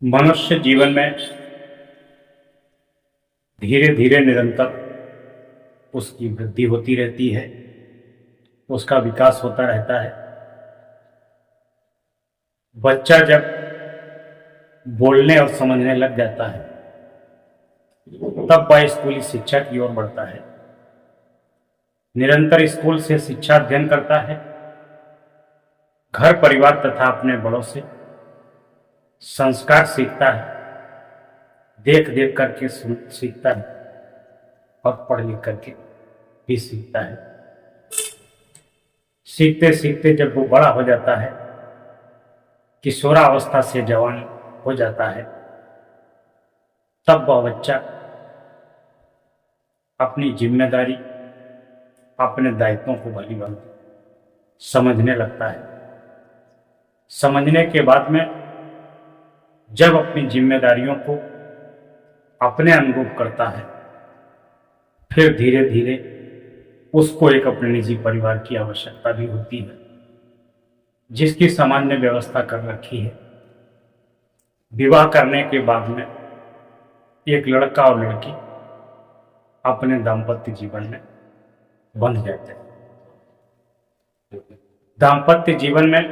मनुष्य जीवन में धीरे धीरे निरंतर उसकी वृद्धि होती रहती है, उसका विकास होता रहता है। बच्चा जब बोलने और समझने लग जाता है तब वह स्कूली शिक्षा की ओर बढ़ता है। निरंतर स्कूल से शिक्षा अध्ययन करता है, घर परिवार तथा अपने बड़ों से संस्कार सीखता है, देख देख करके सीखता है और पढ़ लिख करके भी सीखता है। सीखते सीखते जब वो बड़ा हो जाता है, किशोरावस्था से जवान हो जाता है, तब वह बच्चा अपनी जिम्मेदारी, अपने दायित्वों को भली भांति समझने लगता है। समझने के बाद में जब अपनी जिम्मेदारियों को अपने अनुरूप करता है, फिर धीरे धीरे उसको एक अपने निजी परिवार की आवश्यकता भी होती है, जिसकी समाज ने व्यवस्था कर रखी है। विवाह करने के बाद में एक लड़का और लड़की अपने दाम्पत्य जीवन में बंध जाते हैं। दाम्पत्य जीवन में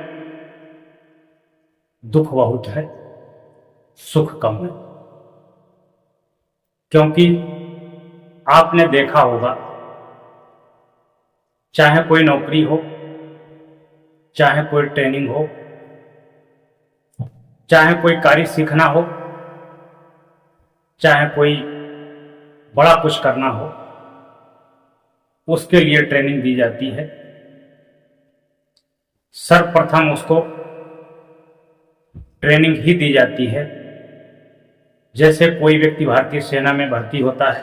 दुख बहुत है, सुख कम है। क्योंकि आपने देखा होगा, चाहे कोई नौकरी हो, चाहे कोई ट्रेनिंग हो, चाहे कोई कार्य सीखना हो, चाहे कोई बड़ा कुछ करना हो, उसके लिए ट्रेनिंग दी जाती है। सर्वप्रथम उसको ट्रेनिंग ही दी जाती है। जैसे कोई व्यक्ति भारतीय सेना में भर्ती होता है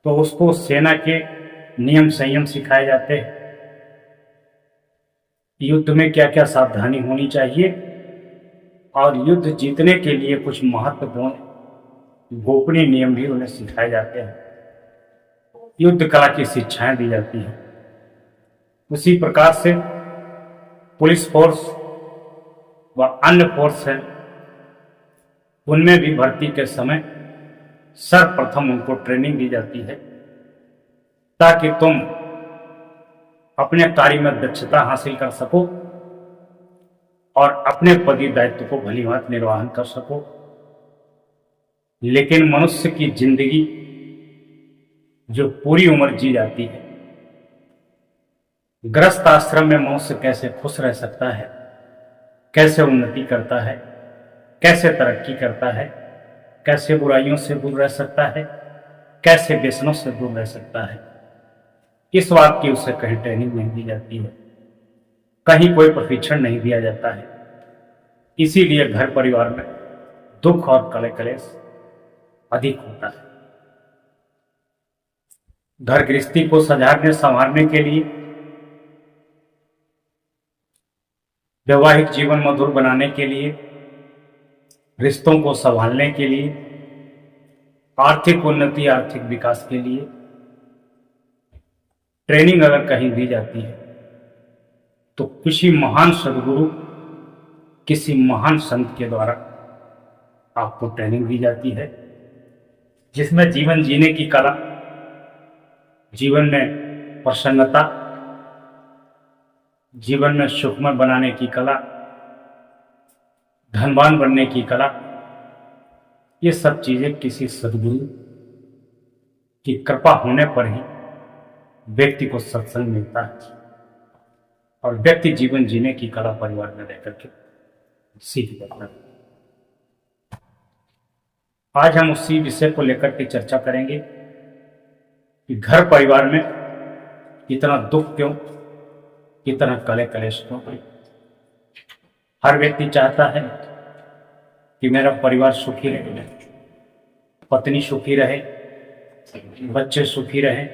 तो उसको सेना के नियम संयम सिखाए जाते हैं, युद्ध में क्या क्या सावधानी होनी चाहिए, और युद्ध जीतने के लिए कुछ महत्वपूर्ण गोपनीय नियम भी उन्हें सिखाए जाते हैं। युद्ध कला की शिक्षाएं दी जाती हैं। उसी प्रकार से पुलिस फोर्स व अन्य फोर्स हैं, उनमें भी भर्ती के समय सर्वप्रथम उनको ट्रेनिंग दी जाती है, ताकि तुम अपने कार्य में दक्षता हासिल कर सको और अपने पदी दायित्व को भलीभांति निर्वहन कर सको। लेकिन मनुष्य की जिंदगी जो पूरी उम्र जी जाती है, गृहस्थ आश्रम में मनुष्य कैसे खुश रह सकता है, कैसे उन्नति करता है, कैसे तरक्की करता है, कैसे बुराइयों से दूर रह सकता है, कैसे व्यसनों से दूर रह सकता है, इस बात की उसे कहीं ट्रेनिंग नहीं दी जाती है, कहीं कोई प्रशिक्षण नहीं दिया जाता है। इसीलिए घर परिवार में दुख और कलह कलेश अधिक होता है। घर गृहस्थी को सजाने संवारने के लिए, वैवाहिक जीवन मधुर बनाने के लिए, रिश्तों को संभालने के लिए, आर्थिक उन्नति, आर्थिक विकास के लिए ट्रेनिंग अगर कहीं दी जाती है तो किसी महान सदगुरु, किसी महान संत के द्वारा आपको ट्रेनिंग दी जाती है, जिसमें जीवन जीने की कला, जीवन में प्रसन्नता, जीवन में सुखमय बनाने की कला, धनवान बनने की कला, ये सब चीजें किसी सदगुरु की कृपा होने पर ही व्यक्ति को सत्संग मिलता है और व्यक्ति जीवन जीने की कला परिवार में रहकर के सीख जाता है। आज हम उसी विषय को लेकर के चर्चा करेंगे कि घर परिवार में इतना दुख क्यों, इतना कलह कलेश क्यों। हर व्यक्ति चाहता है कि मेरा परिवार सुखी रहे, पत्नी सुखी रहे, बच्चे सुखी रहे,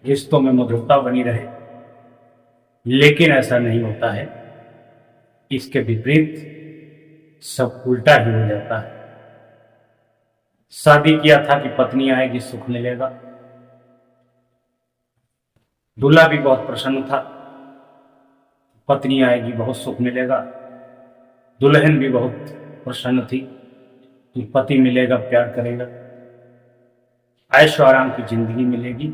रिश्तों में मधुरता बनी रहे। लेकिन ऐसा नहीं होता है, इसके विपरीत सब उल्टा ही हो जाता है। शादी किया था कि पत्नी आएगी सुख मिलेगा, दूल्हा भी बहुत प्रसन्न था, पत्नी आएगी बहुत सुख मिलेगा। दुल्हन भी बहुत प्रसन्न थी कि पति मिलेगा, प्यार करेगा, ऐशो आराम की जिंदगी मिलेगी।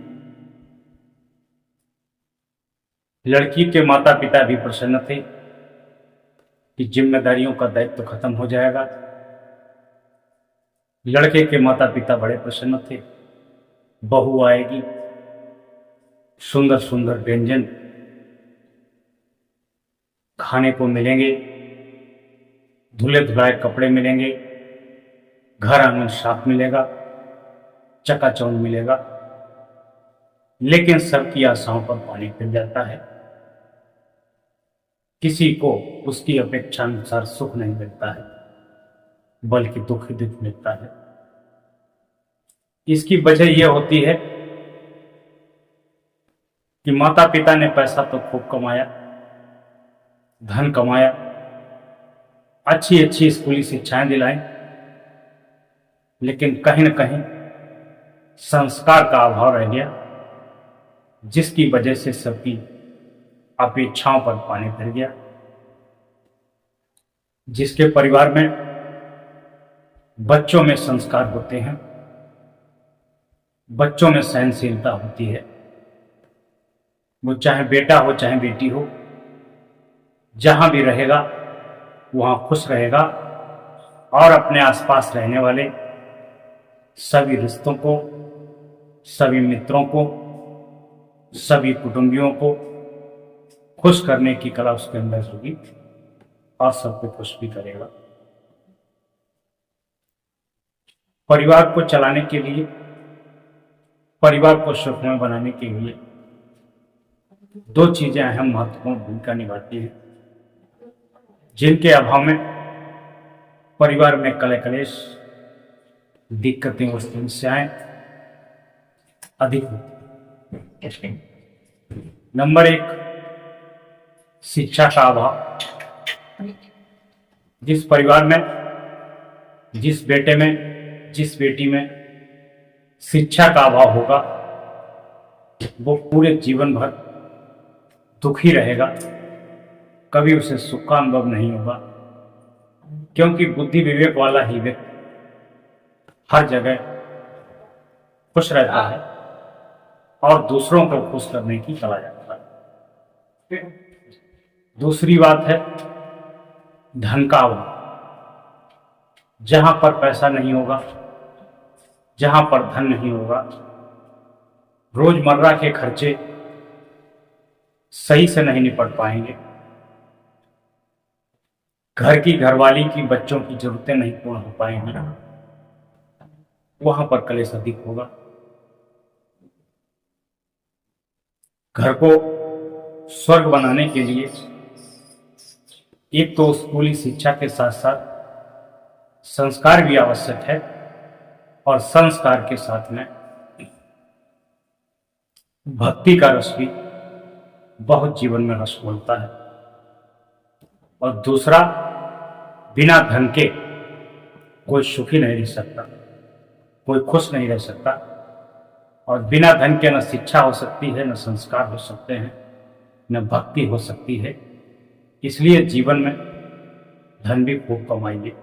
लड़की के माता पिता भी प्रसन्न थे कि जिम्मेदारियों का दायित्व खत्म हो जाएगा। लड़के के माता पिता बड़े प्रसन्न थे, बहू आएगी, सुंदर सुंदर व्यंजन खाने को मिलेंगे, धुले धुलाए कपड़े मिलेंगे, घर आंगन साफ मिलेगा, चकाचौंध मिलेगा। लेकिन सबकी आशाओं पर पानी फिर जाता है। किसी को उसकी अपेक्षा अनुसार सुख नहीं मिलता है, बल्कि दुख ही दुख मिलता है। इसकी वजह यह होती है कि माता पिता ने पैसा तो खूब कमाया, धन कमाया, अच्छी अच्छी स्कूली शिक्षाएं दिलाई, लेकिन कहीं न कहीं संस्कार का अभाव रह गया, जिसकी वजह से सबकी अपेक्षाओं पर पानी फिर गया। जिसके परिवार में बच्चों में संस्कार होते हैं, बच्चों में सहनशीलता होती है, वो चाहे बेटा हो चाहे बेटी हो, जहां भी रहेगा वहां खुश रहेगा और अपने आसपास रहने वाले सभी रिश्तों को, सभी मित्रों को, सभी कुटुंबियों को खुश करने की कला उसके अंदर होगी और सबको खुश भी करेगा। परिवार को चलाने के लिए, परिवार को सुखमय बनाने के लिए दो चीजें अहम महत्वपूर्ण भूमिका निभाती हैं, जिनके अभाव में परिवार में कलह कलेश, दिक्कतें और समस्याएं अधिक होती हैं। नंबर एक, शिक्षा का अभाव। जिस परिवार में, जिस बेटे में, जिस बेटी में शिक्षा का अभाव होगा, वो पूरे जीवन भर दुखी रहेगा, कभी उसे सुख का अनुभव नहीं होगा। क्योंकि बुद्धि विवेक वाला ही व्यक्ति हर जगह खुश रहता है और दूसरों को खुश करने की कला जाता है। दूसरी बात है धन का अभाव। जहां पर पैसा नहीं होगा, जहां पर धन नहीं होगा, रोजमर्रा के खर्चे सही से नहीं निपट पाएंगे, घर की घरवाली की बच्चों की जरूरतें नहीं पूर्ण हो पाएंगी, वहां पर कलेश अधिक होगा। घर को स्वर्ग बनाने के लिए एक तो स्कूली शिक्षा के साथ साथ संस्कार भी आवश्यक है, और संस्कार के साथ में भक्ति का रस भी बहुत जीवन में रस बोलता है। और दूसरा, बिना धन के कोई सुखी नहीं रह सकता, कोई खुश नहीं रह सकता, और बिना धन के न शिक्षा हो सकती है, न संस्कार हो सकते हैं, न भक्ति हो सकती है। इसलिए जीवन में धन भी खूब कमाइए।